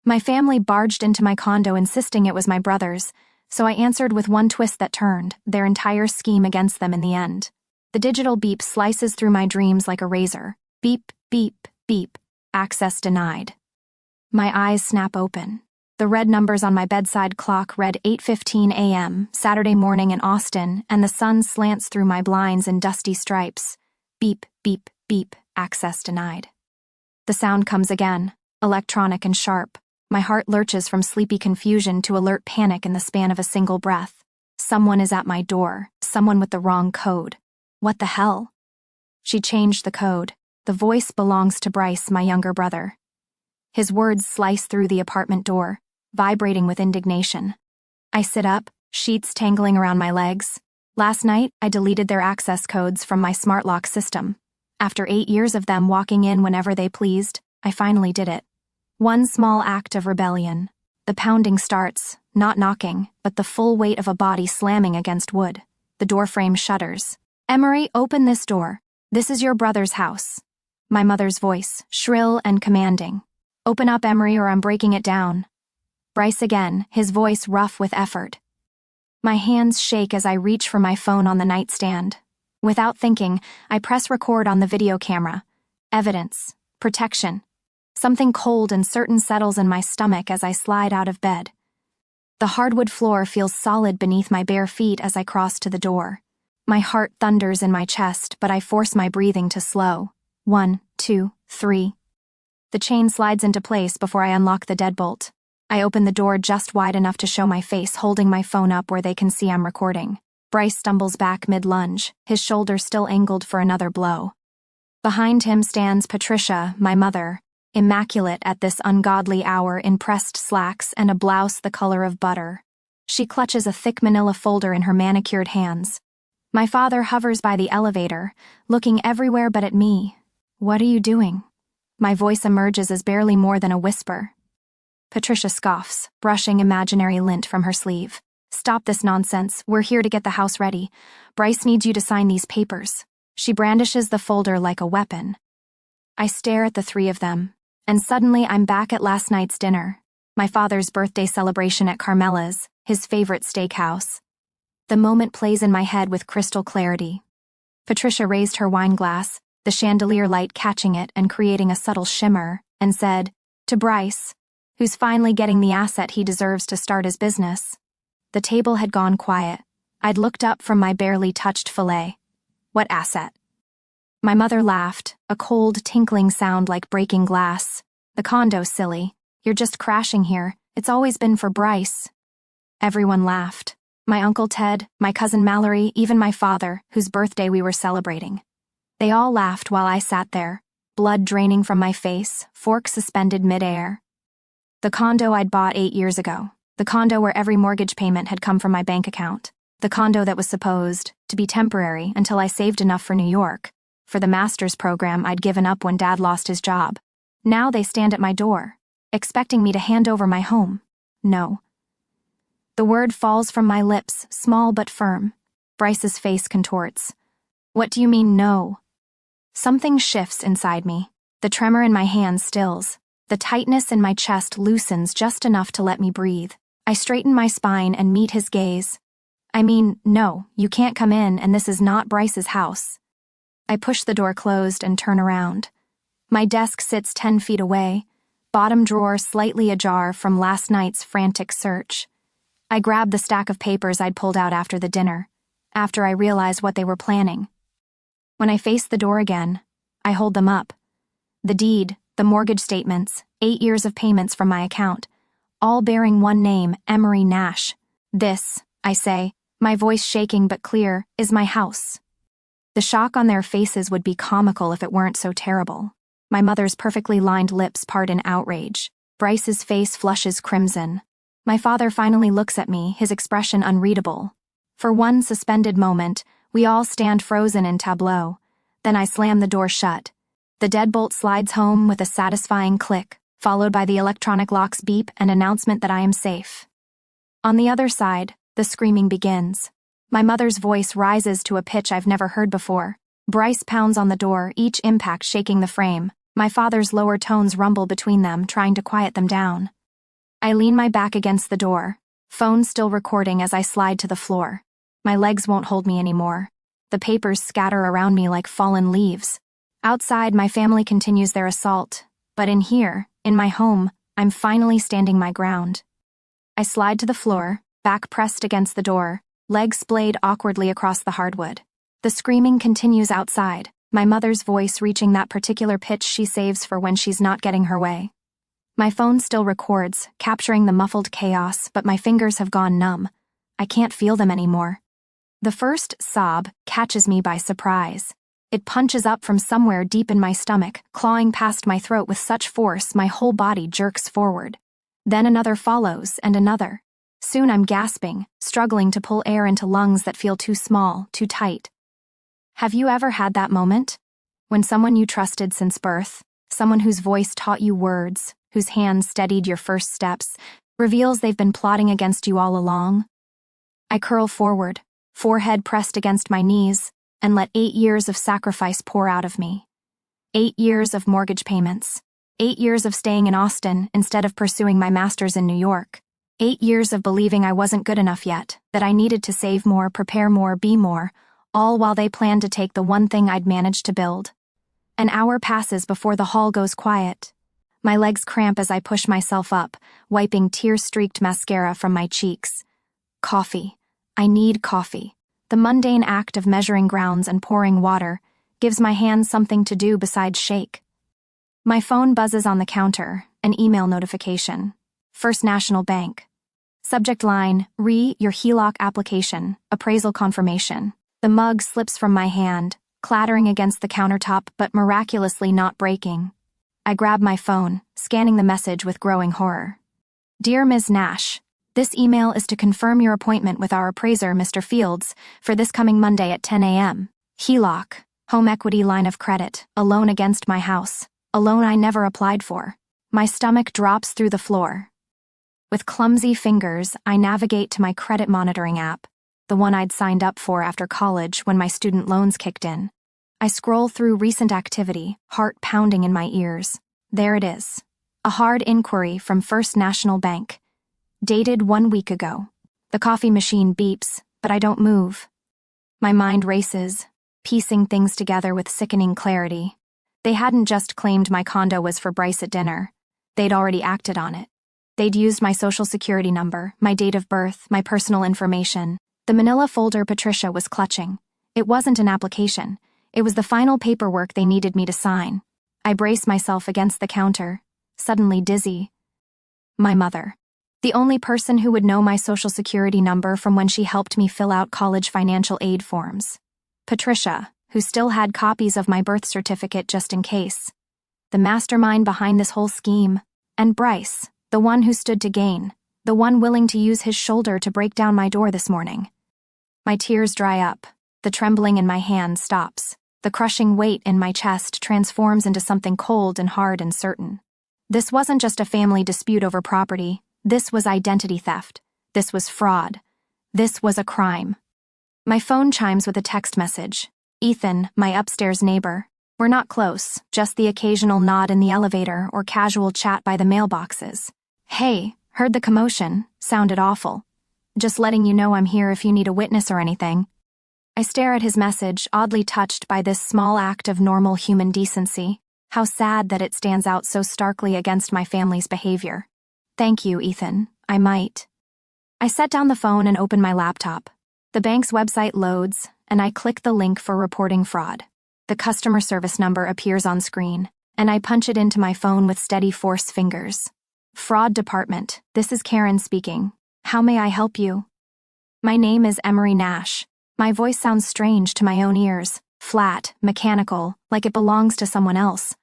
My family barged into my condo insisting it was my brother's, so I answered with one twist that turned their entire scheme against them in the end. The digital beep slices through my dreams like a razor. Beep, beep, beep. Access denied. My eyes snap open. The red numbers on my bedside clock read 8:15 a.m., Saturday morning in Austin, and the sun slants through my blinds in dusty stripes. Beep, beep, beep. Access denied. The sound comes again, electronic and sharp. My heart lurches from sleepy confusion to alert panic in the span of a single breath. Someone is at my door, someone with the wrong code. What the hell? She changed the code. The voice belongs to Bryce, my younger brother. His words slice through the apartment door, vibrating with indignation. I sit up, sheets tangling around my legs. Last night, I deleted their access codes from my smart lock system. After 8 years of them walking in whenever they pleased, I finally did it. One small act of rebellion. The pounding starts, not knocking, but the full weight of a body slamming against wood. The doorframe shudders. "Emery, open this door. This is your brother's house." My mother's voice, shrill and commanding. "Open up, Emery, or I'm breaking it down." Bryce again, his voice rough with effort. My hands shake as I reach for my phone on the nightstand. Without thinking, I press record on the video camera. Evidence. Protection. Something cold and certain settles in my stomach as I slide out of bed. The hardwood floor feels solid beneath my bare feet as I cross to the door. My heart thunders in my chest, but I force my breathing to slow. 1, 2, 3. The chain slides into place before I unlock the deadbolt. I open the door just wide enough to show my face, holding my phone up where they can see I'm recording. Bryce stumbles back mid-lunge, his shoulder still angled for another blow. Behind him stands Patricia, my mother, immaculate at this ungodly hour in pressed slacks and a blouse the color of butter. She clutches a thick manila folder in her manicured hands. My father hovers by the elevator, looking everywhere but at me. "What are you doing?" My voice emerges as barely more than a whisper. Patricia scoffs, brushing imaginary lint from her sleeve. "Stop this nonsense. We're here to get the house ready. Bryce needs you to sign these papers." She brandishes the folder like a weapon. I stare at the three of them, and suddenly I'm back at last night's dinner. My father's birthday celebration at Carmela's, his favorite steakhouse. The moment plays in my head with crystal clarity. Patricia raised her wine glass, the chandelier light catching it and creating a subtle shimmer, and said, "To Bryce, who's finally getting the asset he deserves to start his business." The table had gone quiet. I'd looked up from my barely touched fillet. "What asset?" My mother laughed, a cold, tinkling sound like breaking glass. "The condo, silly. You're just crashing here. It's always been for Bryce." Everyone laughed. My Uncle Ted, my cousin Mallory, even my father, whose birthday we were celebrating. They all laughed while I sat there, blood draining from my face, fork suspended midair. The condo I'd bought 8 years ago. The condo where every mortgage payment had come from my bank account. The condo that was supposed to be temporary until I saved enough for New York, for the master's program I'd given up when Dad lost his job. Now they stand at my door, expecting me to hand over my home. No. The word falls from my lips, small but firm. Bryce's face contorts. "What do you mean, no?" Something shifts inside me. The tremor in my hand stills. The tightness in my chest loosens just enough to let me breathe. I straighten my spine and meet his gaze. "I mean, no, you can't come in, and this is not Bryce's house." I push the door closed and turn around. My desk sits 10 feet away, bottom drawer slightly ajar from last night's frantic search. I grab the stack of papers I'd pulled out after the dinner, after I realize what they were planning. When I face the door again, I hold them up. The deed, the mortgage statements, 8 years of payments from my account, all bearing one name, Emery Nash. "This," I say, my voice shaking but clear, "is my house." The shock on their faces would be comical if it weren't so terrible. My mother's perfectly lined lips part in outrage. Bryce's face flushes crimson. My father finally looks at me, his expression unreadable. For one suspended moment, we all stand frozen in tableau. Then I slam the door shut. The deadbolt slides home with a satisfying click, followed by the electronic lock's beep and announcement that I am safe. On the other side, the screaming begins. My mother's voice rises to a pitch I've never heard before. Bryce pounds on the door, each impact shaking the frame. My father's lower tones rumble between them, trying to quiet them down. I lean my back against the door, phone still recording as I slide to the floor. My legs won't hold me anymore. The papers scatter around me like fallen leaves. Outside, my family continues their assault, but in here, in my home, I'm finally standing my ground. I slide to the floor, back pressed against the door, legs splayed awkwardly across the hardwood. The screaming continues outside, my mother's voice reaching that particular pitch she saves for when she's not getting her way. My phone still records, capturing the muffled chaos, but my fingers have gone numb. I can't feel them anymore. The first sob catches me by surprise. It punches up from somewhere deep in my stomach, clawing past my throat with such force my whole body jerks forward. Then another follows, and another. Soon I'm gasping, struggling to pull air into lungs that feel too small, too tight. Have you ever had that moment? When someone you trusted since birth, someone whose voice taught you words, whose hands steadied your first steps, reveals they've been plotting against you all along? I curl forward, forehead pressed against my knees, and let 8 years of sacrifice pour out of me. 8 years of mortgage payments. 8 years of staying in Austin instead of pursuing my master's in New York. 8 years of believing I wasn't good enough yet, that I needed to save more, prepare more, be more, all while they planned to take the one thing I'd managed to build. An hour passes before the hall goes quiet. My legs cramp as I push myself up, wiping tear-streaked mascara from my cheeks. Coffee. I need coffee. The mundane act of measuring grounds and pouring water gives my hands something to do besides shake. My phone buzzes on the counter, an email notification. First National Bank. Subject line, your HELOC application, appraisal confirmation. The mug slips from my hand, clattering against the countertop but miraculously not breaking. I grab my phone, scanning the message with growing horror. Dear Ms. Nash, this email is to confirm your appointment with our appraiser, Mr. Fields, for this coming Monday at 10 a.m. HELOC, home equity line of credit, a loan against my house, a loan I never applied for. My stomach drops through the floor. With clumsy fingers, I navigate to my credit monitoring app, the one I'd signed up for after college when my student loans kicked in. I scroll through recent activity, heart pounding in my ears. There it is. A hard inquiry from First National Bank. Dated 1 week ago. The coffee machine beeps, but I don't move. My mind races, piecing things together with sickening clarity. They hadn't just claimed my condo was for Bryce at dinner. They'd already acted on it. They'd used my social security number, my date of birth, my personal information. The manila folder Patricia was clutching. It wasn't an application. It was the final paperwork they needed me to sign. I brace myself against the counter, suddenly dizzy. My mother. The only person who would know my social security number from when she helped me fill out college financial aid forms. Patricia, who still had copies of my birth certificate just in case. The mastermind behind this whole scheme. And Bryce, the one who stood to gain, the one willing to use his shoulder to break down my door this morning. My tears dry up. The trembling in my hand stops. The crushing weight in my chest transforms into something cold and hard and certain. This wasn't just a family dispute over property. This was identity theft. This was fraud. This was a crime. My phone chimes with a text message. Ethan, my upstairs neighbor. We're not close, just the occasional nod in the elevator or casual chat by the mailboxes. Hey, heard the commotion, sounded awful. Just letting you know I'm here if you need a witness or anything. I stare at his message, oddly touched by this small act of normal human decency. How sad that it stands out so starkly against my family's behavior. Thank you, Ethan. I might. I set down the phone and open my laptop. The bank's website loads, and I click the link for reporting fraud. The customer service number appears on screen, and I punch it into my phone with steady force fingers. Fraud department, this is Karen speaking. How may I help you? My name is Emery Nash. My voice sounds strange to my own ears, flat, mechanical, like it belongs to someone else.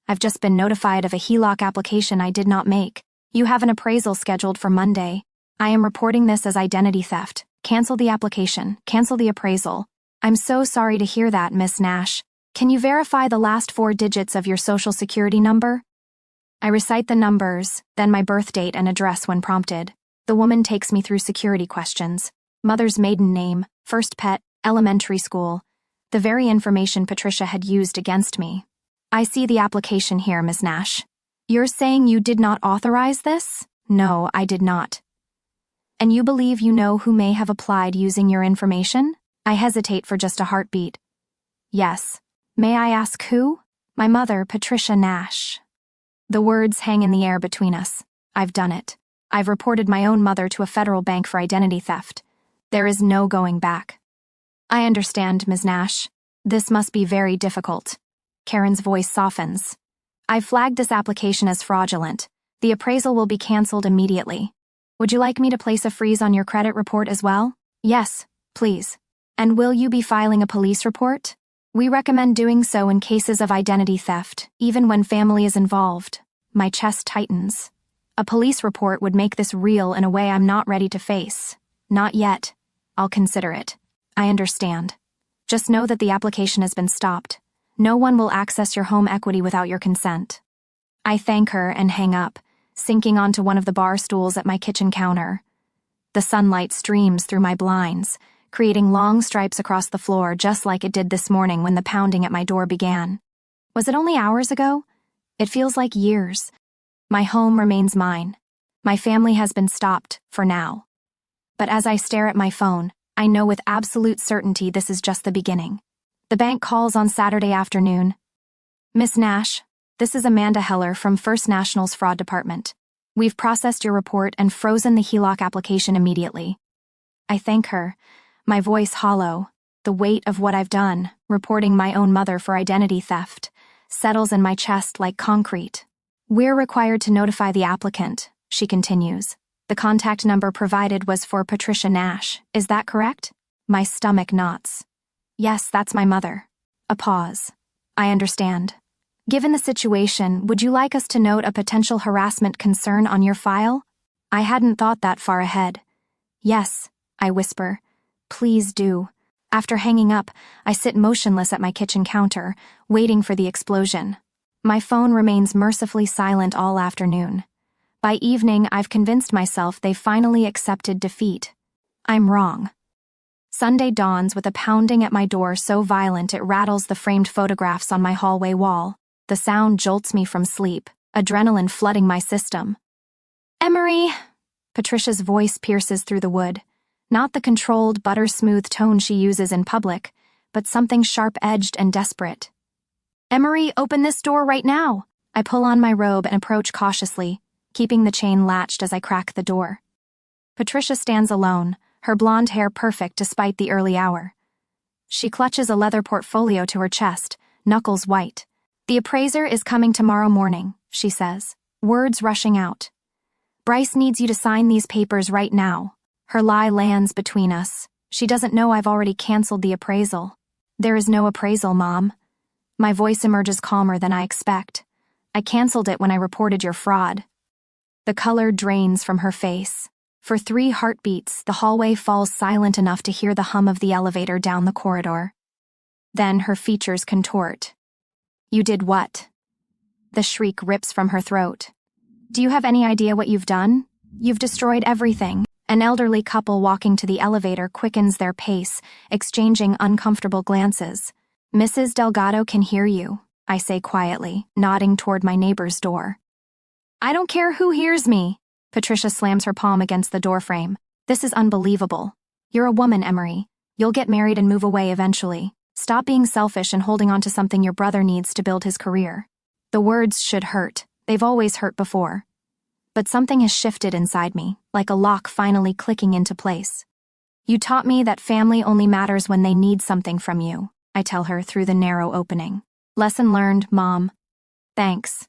I've just been notified of a HELOC application I did not make. You have an appraisal scheduled for Monday. I am reporting this as identity theft. Cancel the application. Cancel the appraisal. I'm so sorry to hear that, Miss Nash. Can you verify the last 4 digits of your social security number? I recite the numbers, then my birth date and address when prompted. The woman takes me through security questions. Mother's maiden name, first pet, elementary school. The very information Patricia had used against me. I see the application here, Ms. Nash. You're saying you did not authorize this? No, I did not. And you believe you know who may have applied using your information? I hesitate for just a heartbeat. Yes. May I ask who? My mother, Patricia Nash. The words hang in the air between us. I've done it. I've reported my own mother to a federal bank for identity theft. There is no going back. I understand, Ms. Nash. This must be very difficult. Karen's voice softens. I've flagged this application as fraudulent. The appraisal will be canceled immediately. Would you like me to place a freeze on your credit report as well? Yes, please. And will you be filing a police report? We recommend doing so in cases of identity theft, even when family is involved. My chest tightens. A police report would make this real in a way I'm not ready to face. Not yet. I'll consider it. I understand. Just know that the application has been stopped. No one will access your home equity without your consent. I thank her and hang up, sinking onto one of the bar stools at my kitchen counter. The sunlight streams through my blinds, creating long stripes across the floor just like it did this morning when the pounding at my door began. Was it only hours ago? It feels like years. My home remains mine. My family has been stopped, for now. But as I stare at my phone, I know with absolute certainty this is just the beginning. The bank calls on Saturday afternoon. Miss Nash, this is Amanda Heller from First National's Fraud Department. We've processed your report and frozen the HELOC application immediately. I thank her, my voice hollow. The weight of what I've done, reporting my own mother for identity theft, settles in my chest like concrete. We're required to notify the applicant, she continues. The contact number provided was for Patricia Nash, is that correct? My stomach knots. Yes, that's my mother. A pause. I understand. Given the situation, would you like us to note a potential harassment concern on your file? I hadn't thought that far ahead. Yes, I whisper. Please do. After hanging up, I sit motionless at my kitchen counter, waiting for the explosion. My phone remains mercifully silent all afternoon. By evening, I've convinced myself they've finally accepted defeat. I'm wrong. Sunday dawns with a pounding at my door so violent it rattles the framed photographs on my hallway wall. The sound jolts me from sleep, adrenaline flooding my system. Emery! Patricia's voice pierces through the wood. Not the controlled, butter-smooth tone she uses in public, but something sharp-edged and desperate. Emery, open this door right now! I pull on my robe and approach cautiously, keeping the chain latched as I crack the door. Patricia stands alone, her blonde hair perfect despite the early hour. She clutches a leather portfolio to her chest, knuckles white. The appraiser is coming tomorrow morning, she says, words rushing out. Bryce needs you to sign these papers right now. Her lie lands between us. She doesn't know I've already canceled the appraisal. There is no appraisal, Mom. My voice emerges calmer than I expect. I canceled it when I reported your fraud. The color drains from her face. For 3 heartbeats, the hallway falls silent enough to hear the hum of the elevator down the corridor. Then her features contort. You did what? The shriek rips from her throat. Do you have any idea what you've done? You've destroyed everything. An elderly couple walking to the elevator quickens their pace, exchanging uncomfortable glances. Mrs. Delgado can hear you, I say quietly, nodding toward my neighbor's door. I don't care who hears me. Patricia slams her palm against the doorframe. This is unbelievable. You're a woman, Emery. You'll get married and move away eventually. Stop being selfish and holding on to something your brother needs to build his career. The words should hurt. They've always hurt before. But something has shifted inside me, like a lock finally clicking into place. You taught me that family only matters when they need something from you, I tell her through the narrow opening. Lesson learned, Mom. Thanks.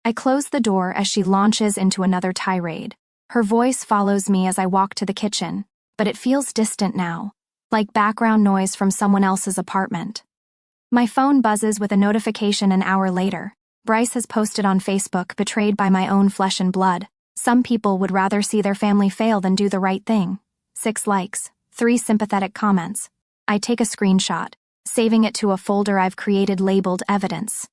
I close the door as she launches into another tirade. Her voice follows me as I walk to the kitchen, but it feels distant now, like background noise from someone else's apartment. My phone buzzes with a notification an hour later. Bryce has posted on Facebook, betrayed by my own flesh and blood. Some people would rather see their family fail than do the right thing. 6 likes, 3 sympathetic comments. I take a screenshot, saving it to a folder I've created labeled Evidence.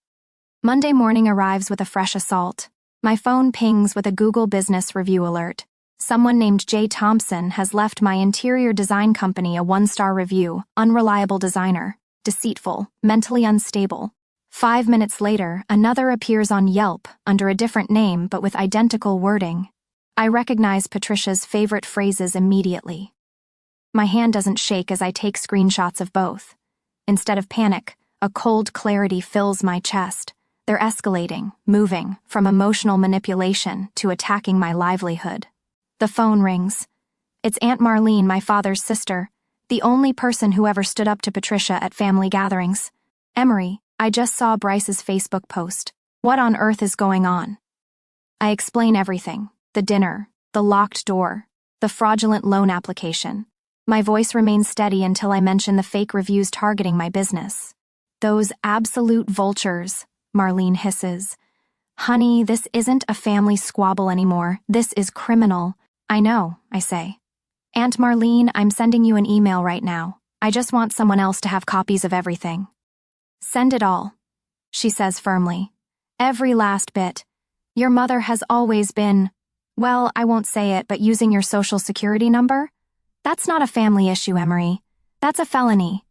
Monday morning arrives with a fresh assault. My phone pings with a Google Business Review alert. Someone named Jay Thompson has left my interior design company a 1-star review. Unreliable designer, deceitful, mentally unstable. 5 minutes later, another appears on Yelp under a different name but with identical wording. I recognize Patricia's favorite phrases immediately. My hand doesn't shake as I take screenshots of both. Instead of panic, a cold clarity fills my chest. They're escalating, moving, from emotional manipulation to attacking my livelihood. The phone rings. It's Aunt Marlene, my father's sister, the only person who ever stood up to Patricia at family gatherings. Emery, I just saw Bryce's Facebook post. What on earth is going on? I explain everything. The dinner, the locked door, the fraudulent loan application. My voice remains steady until I mention the fake reviews targeting my business. Those absolute vultures, Marlene hisses. Honey, this isn't a family squabble anymore. This is criminal. I know, I say. Aunt Marlene, I'm sending you an email right now. I just want someone else to have copies of everything. Send it all, she says firmly. Every last bit. Your mother has always been, well, I won't say it, but using your social security number? That's not a family issue, Emery. That's a felony.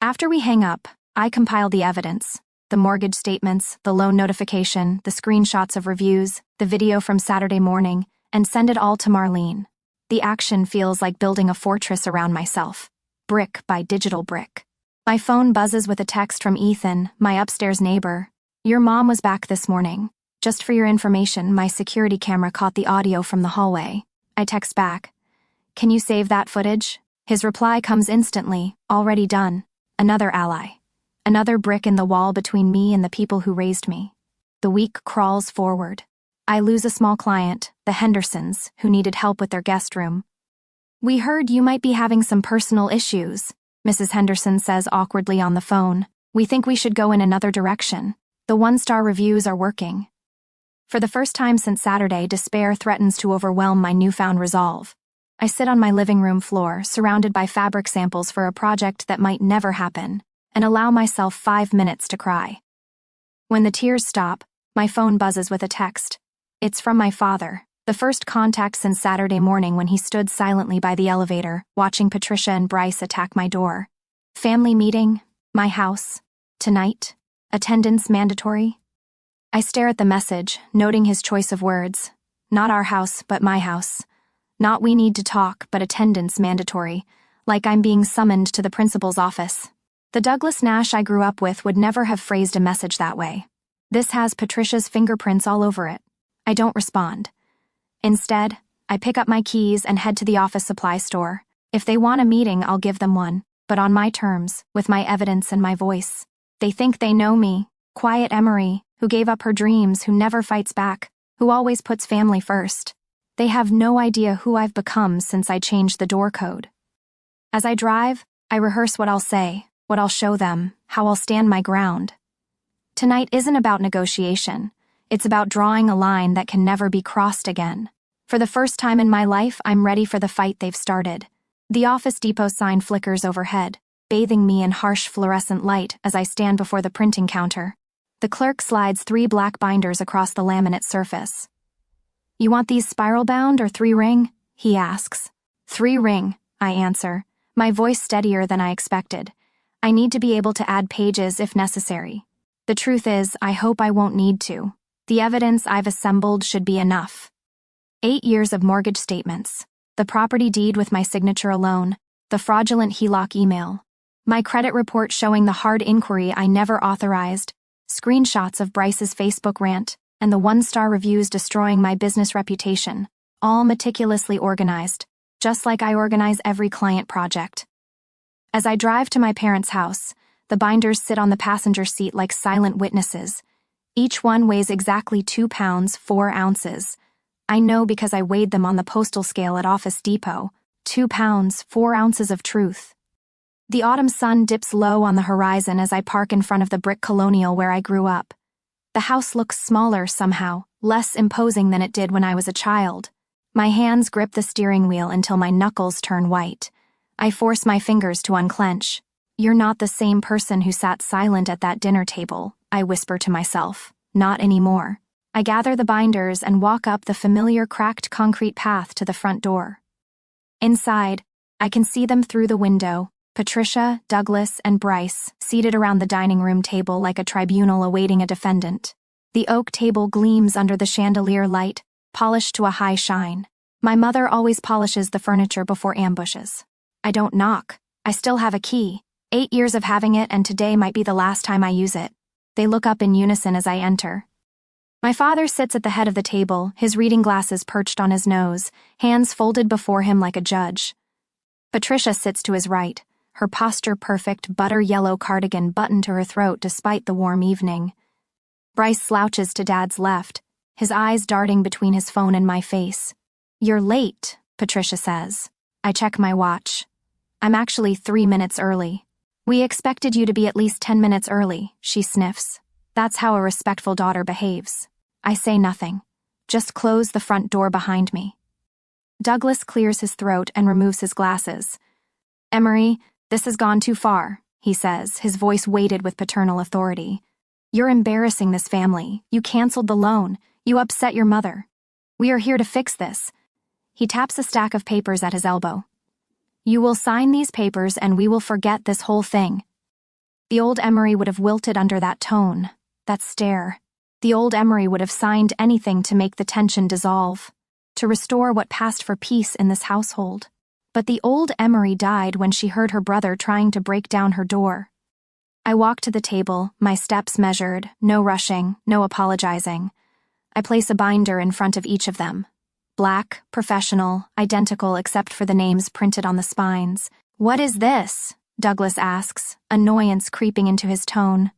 After we hang up, I compile the evidence. The mortgage statements, the loan notification, the screenshots of reviews, the video from Saturday morning, and send it all to Marlene. The action feels like building a fortress around myself, brick by digital brick. My phone buzzes with a text from Ethan, my upstairs neighbor. Your mom was back this morning. Just for your information, my security camera caught the audio from the hallway. I text back. Can you save that footage? His reply comes instantly, already done. Another ally. Another brick in the wall between me and the people who raised me. The week crawls forward. I lose a small client, the Hendersons, who needed help with their guest room. We heard you might be having some personal issues, Mrs. Henderson says awkwardly on the phone. We think we should go in another direction. The one-star reviews are working. For the first time since Saturday, despair threatens to overwhelm my newfound resolve. I sit on my living room floor, surrounded by fabric samples for a project that might never happen, and allow myself 5 minutes to cry. When the tears stop, my phone buzzes with a text. It's from my father, the first contact since Saturday morning when he stood silently by the elevator, watching Patricia and Bryce attack my door. Family meeting, my house, tonight, attendance mandatory. I stare at the message, noting his choice of words. Not our house, but my house. Not we need to talk, but attendance mandatory, like I'm being summoned to the principal's office. The Douglas Nash I grew up with would never have phrased a message that way. This has Patricia's fingerprints all over it. I don't respond. Instead, I pick up my keys and head to the office supply store. If they want a meeting, I'll give them one, but on my terms, with my evidence and my voice. They think they know me, quiet Emery, who gave up her dreams, who never fights back, who always puts family first. They have no idea who I've become since I changed the door code. As I drive, I rehearse what I'll say, what I'll show them, how I'll stand my ground. Tonight isn't about negotiation. It's about drawing a line that can never be crossed again. For the first time in my life, I'm ready for the fight they've started. The Office Depot sign flickers overhead, bathing me in harsh fluorescent light as I stand before the printing counter. The clerk slides 3 black binders across the laminate surface. You want these spiral-bound or 3-ring? He asks. 3-ring, I answer, my voice steadier than I expected. I need to be able to add pages if necessary. The truth is, I hope I won't need to. The evidence I've assembled should be enough. 8 years of mortgage statements, the property deed with my signature alone, the fraudulent HELOC email, my credit report showing the hard inquiry I never authorized, screenshots of Bryce's Facebook rant, and the one-star reviews destroying my business reputation, all meticulously organized, just like I organize every client project. As I drive to my parents' house, the binders sit on the passenger seat like silent witnesses. Each one weighs exactly 2 pounds, 4 ounces. I know because I weighed them on the postal scale at Office Depot. 2 pounds, 4 ounces of truth. The autumn sun dips low on the horizon as I park in front of the brick colonial where I grew up. The house looks smaller somehow, less imposing than it did when I was a child. My hands grip the steering wheel until my knuckles turn white. I force my fingers to unclench. You're not the same person who sat silent at that dinner table, I whisper to myself. Not anymore. I gather the binders and walk up the familiar cracked concrete path to the front door. Inside, I can see them through the window. Patricia, Douglas, and Bryce, seated around the dining room table like a tribunal awaiting a defendant. The oak table gleams under the chandelier light, polished to a high shine. My mother always polishes the furniture before ambushes. I don't knock. I still have a key. 8 years of having it, and today might be the last time I use it. They look up in unison as I enter. My father sits at the head of the table, his reading glasses perched on his nose, hands folded before him like a judge. Patricia sits to his right, her posture perfect, butter-yellow cardigan buttoned to her throat despite the warm evening. Bryce slouches to Dad's left, his eyes darting between his phone and my face. "You're late," Patricia says. I check my watch. I'm actually 3 minutes early. "We expected you to be at least 10 minutes early," she sniffs. That's how a respectful daughter behaves. I say nothing. Just close the front door behind me. Douglas clears his throat and removes his glasses. "Emery, this has gone too far," he says, his voice weighted with paternal authority. "You're embarrassing this family. You canceled the loan. You upset your mother. We are here to fix this." He taps a stack of papers at his elbow. "You will sign these papers and we will forget this whole thing." The old Emery would have wilted under that tone, that stare. The old Emery would have signed anything to make the tension dissolve, to restore what passed for peace in this household. But the old Emery died when she heard her brother trying to break down her door. I walk to the table, my steps measured, no rushing, no apologizing. I place a binder in front of each of them. Black, professional, identical except for the names printed on the spines. "What is this?" Douglas asks, annoyance creeping into his tone.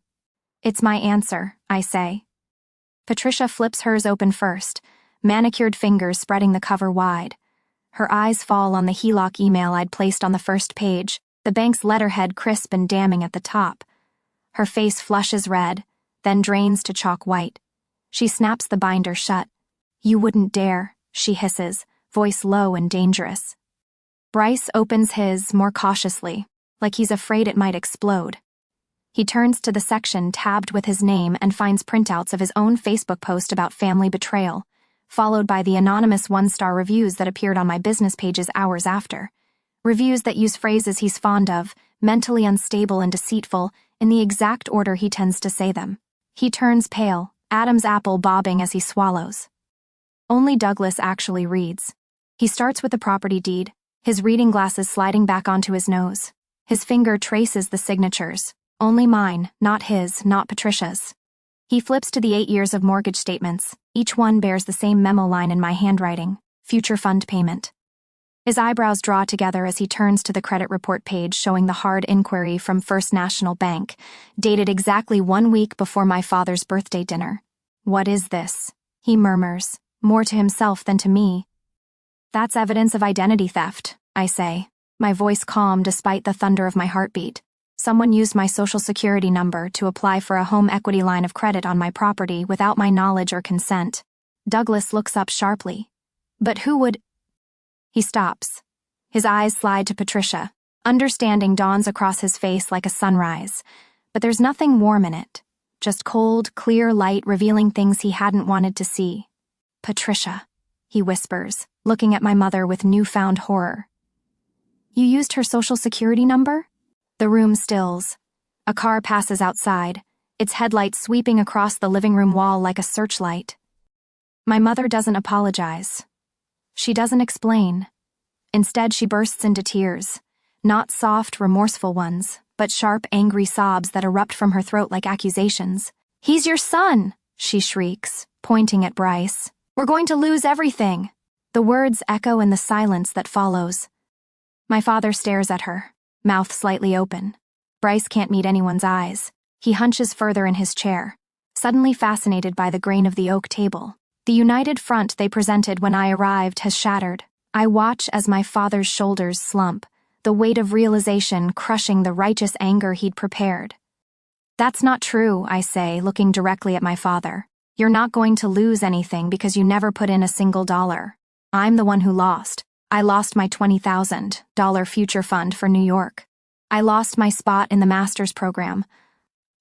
"It's my answer," I say. Patricia flips hers open first, manicured fingers spreading the cover wide. Her eyes fall on the HELOC email I'd placed on the first page, the bank's letterhead crisp and damning at the top. Her face flushes red, then drains to chalk white. She snaps the binder shut. "You wouldn't dare," she hisses, voice low and dangerous. Bryce opens his more cautiously, like he's afraid it might explode. He turns to the section tabbed with his name and finds printouts of his own Facebook post about family betrayal, followed by the anonymous 1-star reviews that appeared on my business pages hours after. Reviews that use phrases he's fond of, mentally unstable and deceitful, in the exact order he tends to say them. He turns pale, Adam's apple bobbing as he swallows. Only Douglas actually reads. He starts with the property deed, his reading glasses sliding back onto his nose. His finger traces the signatures. Only mine, not his, not Patricia's. He flips to the 8 years of mortgage statements. Each one bears the same memo line in my handwriting: future fund payment. His eyebrows draw together as he turns to the credit report page showing the hard inquiry from First National Bank, dated exactly 1 week before my father's birthday dinner. "What is this?" he murmurs, more to himself than to me. "That's evidence of identity theft," I say, my voice calm despite the thunder of my heartbeat. "Someone used my social security number to apply for a home equity line of credit on my property without my knowledge or consent." Douglas looks up sharply. "But who would—" He stops. His eyes slide to Patricia. Understanding dawns across his face like a sunrise, but there's nothing warm in it. Just cold, clear light revealing things he hadn't wanted to see. "Patricia," he whispers, looking at my mother with newfound horror. "You used her social security number?" The room stills. A car passes outside, its headlights sweeping across the living room wall like a searchlight. My mother doesn't apologize. She doesn't explain. Instead, she bursts into tears. Not soft, remorseful ones, but sharp, angry sobs that erupt from her throat like accusations. "He's your son!" she shrieks, pointing at Bryce. "We're going to lose everything!" The words echo in the silence that follows. My father stares at her, mouth slightly open. Bryce can't meet anyone's eyes. He hunches further in his chair, suddenly fascinated by the grain of the oak table. The united front they presented when I arrived has shattered. I watch as my father's shoulders slump, the weight of realization crushing the righteous anger he'd prepared. "That's not true," I say, looking directly at my father. "You're not going to lose anything because you never put in a single dollar. I'm the one who lost. I lost my $20,000 future fund for New York. I lost my spot in the master's program.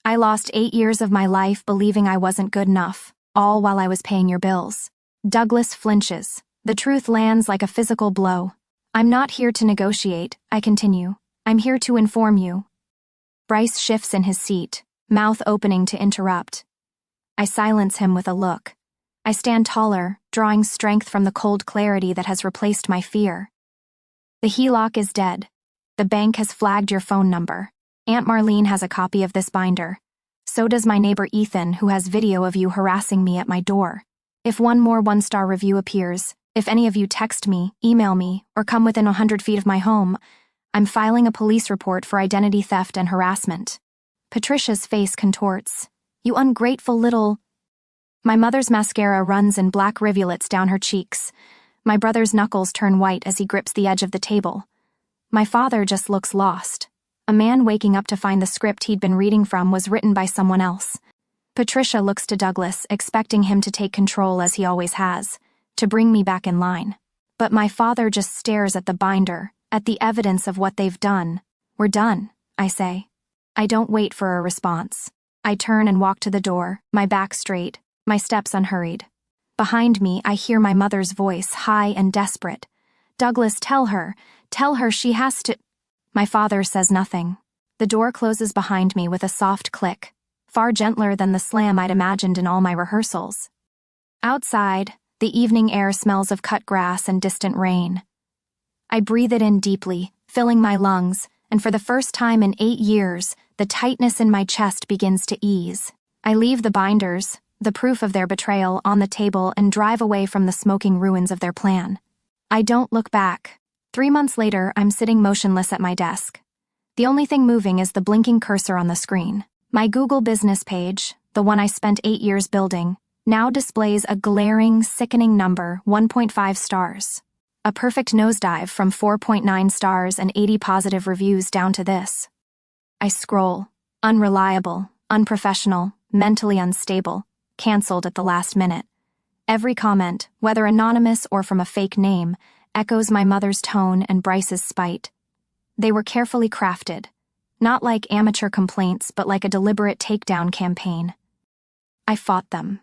I lost 8 years of my life believing I wasn't good enough, all while I was paying your bills." Douglas flinches. The truth lands like a physical blow. "I'm not here to negotiate," I continue. "I'm here to inform you." Bryce shifts in his seat, mouth opening to interrupt. I silence him with a look. I stand taller, drawing strength from the cold clarity that has replaced my fear. The HELOC is dead. The bank has flagged your phone number. Aunt Marlene has a copy of this binder. So does my neighbor Ethan, who has video of you harassing me at my door. If one more one-star review appears, if any of you text me, email me, or come within 100 feet of my home, I'm filing a police report for identity theft and harassment. Patricia's face contorts. You ungrateful little... My mother's mascara runs in black rivulets down her cheeks. My brother's knuckles turn white as he grips the edge of the table. My father just looks lost. A man waking up to find the script he'd been reading from was written by someone else. Patricia looks to Douglas, expecting him to take control as he always has, to bring me back in line. But my father just stares at the binder, at the evidence of what they've done. We're done, I say. I don't wait for a response. I turn and walk to the door, my back straight, my steps unhurried. Behind me, I hear my mother's voice, high and desperate. Douglas, tell her she has to... My father says nothing. The door closes behind me with a soft click, far gentler than the slam I'd imagined in all my rehearsals. Outside, the evening air smells of cut grass and distant rain. I breathe it in deeply, filling my lungs, and for the first time in 8 years, the tightness in my chest begins to ease. I leave the binders, the proof of their betrayal, on the table and drive away from the smoking ruins of their plan. I don't look back. 3 months later, I'm sitting motionless at my desk. The only thing moving is the blinking cursor on the screen. My Google business page, the one I spent 8 years building, now displays a glaring, sickening number, 1.5 stars. A perfect nosedive from 4.9 stars and 80 positive reviews down to this. I scroll. Unreliable, unprofessional, mentally unstable, canceled at the last minute. Every comment, whether anonymous or from a fake name, echoes my mother's tone and Bryce's spite. They were carefully crafted, not like amateur complaints, but like a deliberate takedown campaign. I fought them.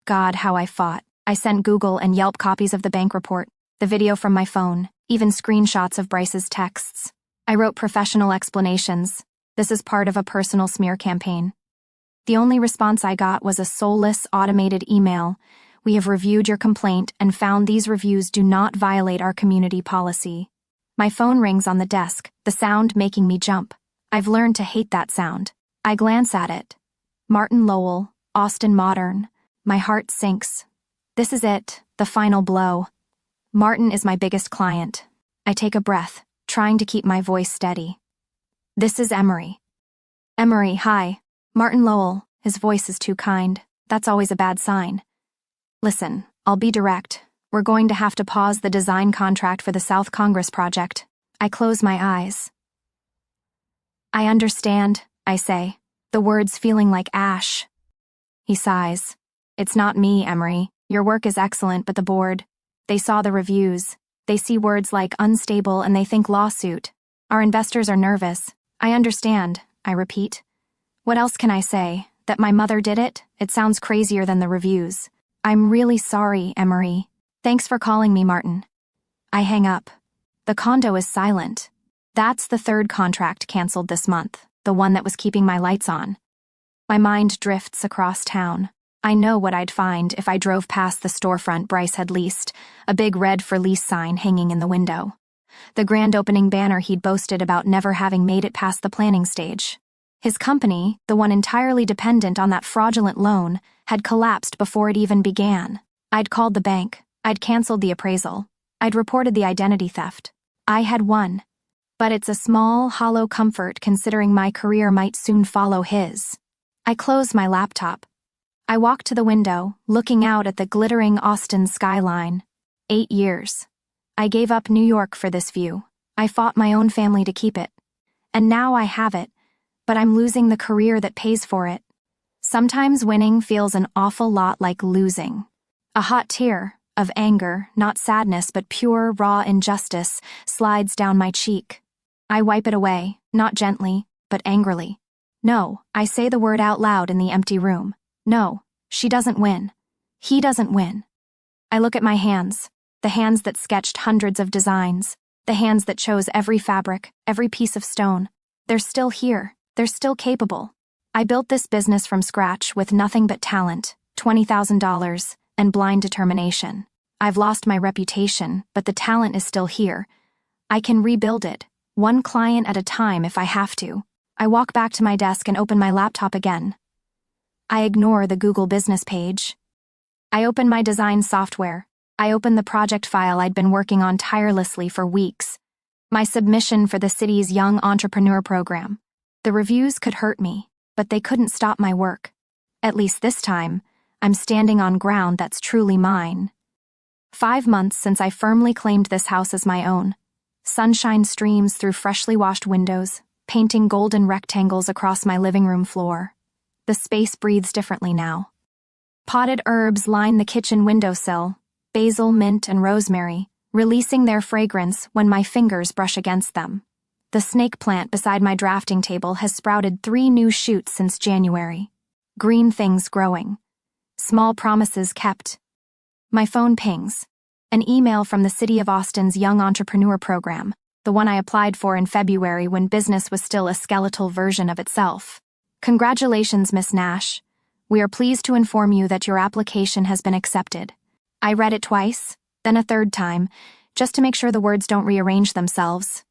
God, how I fought. I sent Google and Yelp copies of the bank report, the video from my phone, even screenshots of Bryce's texts. I wrote professional explanations. This is part of a personal smear campaign. The only response I got was a soulless, automated email. We have reviewed your complaint and found these reviews do not violate our community policy. My phone rings on the desk, the sound making me jump. I've learned to hate that sound. I glance at it. Martin Lowell, Austin Modern. My heart sinks. This is it, the final blow. Martin is my biggest client. I take a breath, trying to keep my voice steady. This is Emery. Emery, hi. Martin Lowell, his voice is too kind. That's always a bad sign. Listen, I'll be direct. We're going to have to pause the design contract for the South Congress project. I close my eyes. I understand, I say, the words feeling like ash. He sighs. It's not me, Emery. Your work is excellent, but the board, they saw the reviews. They see words like unstable and they think lawsuit. Our investors are nervous. I understand, I repeat. What else can I say? That my mother did it? It sounds crazier than the reviews. I'm really sorry, Emery. Thanks for calling me, Martin. I hang up. The condo is silent. That's the third contract canceled this month, the one that was keeping my lights on. My mind drifts across town. I know what I'd find if I drove past the storefront Bryce had leased, a big red for lease sign hanging in the window. The grand opening banner he'd boasted about never having made it past the planning stage. His company, the one entirely dependent on that fraudulent loan, had collapsed before it even began. I'd called the bank. I'd canceled the appraisal. I'd reported the identity theft. I had won. But it's a small, hollow comfort considering my career might soon follow his. I close my laptop. I walk to the window, looking out at the glittering Austin skyline. 8 years. I gave up New York for this view. I fought my own family to keep it. And now I have it. But I'm losing the career that pays for it. Sometimes winning feels an awful lot like losing. A hot tear, of anger, not sadness but pure, raw injustice, slides down my cheek. I wipe it away, not gently, but angrily. No, I say the word out loud in the empty room. No, she doesn't win. He doesn't win. I look at my hands, the hands that sketched hundreds of designs, the hands that chose every fabric, every piece of stone. They're still here. They're still capable. I built this business from scratch with nothing but talent, $20,000, and blind determination. I've lost my reputation, but the talent is still here. I can rebuild it, one client at a time if I have to. I walk back to my desk and open my laptop again. I ignore the Google business page. I open my design software. I open the project file I'd been working on tirelessly for weeks. My submission for the city's Young Entrepreneur Program. The reviews could hurt me, but they couldn't stop my work. At least this time, I'm standing on ground that's truly mine. 5 months since I firmly claimed this house as my own. Sunshine streams through freshly washed windows, painting golden rectangles across my living room floor. The space breathes differently now. Potted herbs line the kitchen windowsill, basil, mint, and rosemary, releasing their fragrance when my fingers brush against them. The snake plant beside my drafting table has sprouted 3 new shoots since January. Green things growing. Small promises kept. My phone pings. An email from the City of Austin's Young Entrepreneur Program, the one I applied for in February when business was still a skeletal version of itself. Congratulations, Miss Nash. We are pleased to inform you that your application has been accepted. I read it twice, then a third time, just to make sure the words don't rearrange themselves.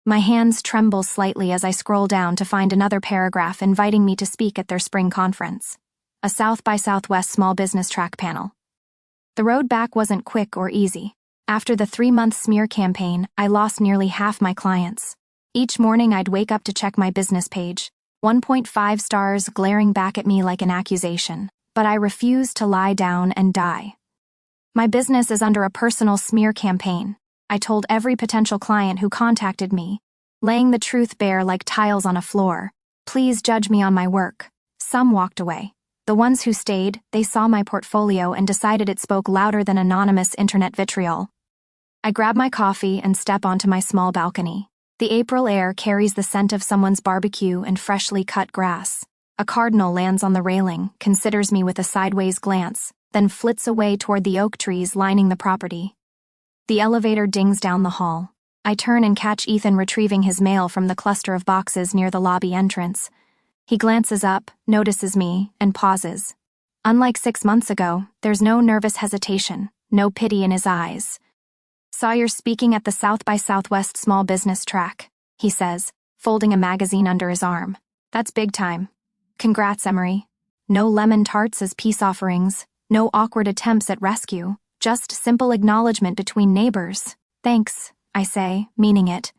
My hands tremble slightly as I scroll down to find another paragraph inviting me to speak at their spring conference. A South by Southwest small business track panel. The road back wasn't quick or easy. After the 3-month smear campaign, I lost nearly half my clients. Each morning I'd wake up to check my business page, 1.5 stars glaring back at me like an accusation, but I refused to lie down and die. My business is under a personal smear campaign, I told every potential client who contacted me, laying the truth bare like tiles on a floor. Please judge me on my work. Some walked away. The ones who stayed, they saw my portfolio and decided it spoke louder than anonymous internet vitriol. I grab my coffee and step onto my small balcony. The April air carries the scent of someone's barbecue and freshly cut grass. A cardinal lands on the railing, considers me with a sideways glance, then flits away toward the oak trees lining the property. The elevator dings down the hall. I turn and catch Ethan retrieving his mail from the cluster of boxes near the lobby entrance. He glances up, notices me, and pauses. Unlike 6 months ago, there's no nervous hesitation, no pity in his eyes. Saw you're speaking at the South by Southwest small business track, he says, folding a magazine under his arm. That's big time. Congrats, Emery. No lemon tarts as peace offerings, no awkward attempts at rescue, just simple acknowledgement between neighbors. Thanks, I say, meaning it.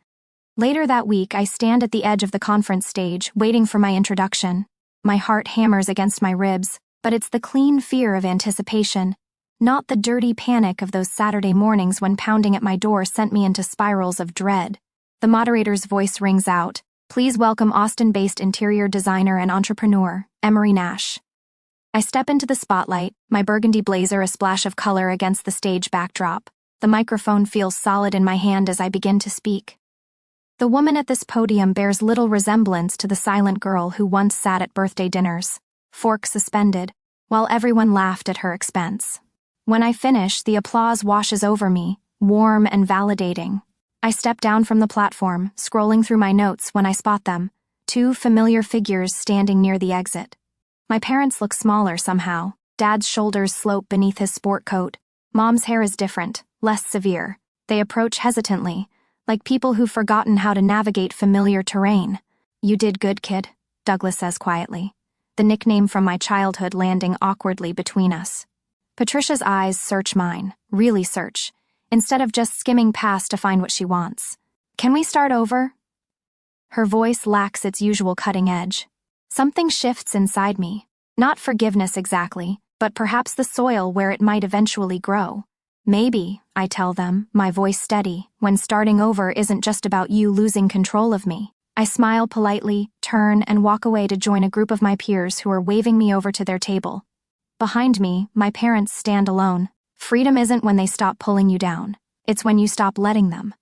Later that week, I stand at the edge of the conference stage, waiting for my introduction. My heart hammers against my ribs, but it's the clean fear of anticipation, not the dirty panic of those Saturday mornings when pounding at my door sent me into spirals of dread. The moderator's voice rings out. Please welcome Austin-based interior designer and entrepreneur, Emery Nash. I step into the spotlight, my burgundy blazer a splash of color against the stage backdrop. The microphone feels solid in my hand as I begin to speak. The woman at this podium bears little resemblance to the silent girl who once sat at birthday dinners, fork suspended, while everyone laughed at her expense. When I finish, the applause washes over me, warm and validating. I step down from the platform, scrolling through my notes when I spot them, 2 familiar figures standing near the exit. My parents look smaller somehow. Dad's shoulders slope beneath his sport coat. Mom's hair is different, less severe. They approach hesitantly, like people who've forgotten how to navigate familiar terrain. You did good, kid, Douglas says quietly, the nickname from my childhood landing awkwardly between us. Patricia's eyes search mine, really search, instead of just skimming past to find what she wants. Can we start over? Her voice lacks its usual cutting edge. Something shifts inside me. Not forgiveness exactly, but perhaps the soil where it might eventually grow. Maybe, I tell them, my voice steady, when starting over isn't just about you losing control of me. I smile politely, turn, and walk away to join a group of my peers who are waving me over to their table. Behind me, my parents stand alone. Freedom isn't when they stop pulling you down. It's when you stop letting them.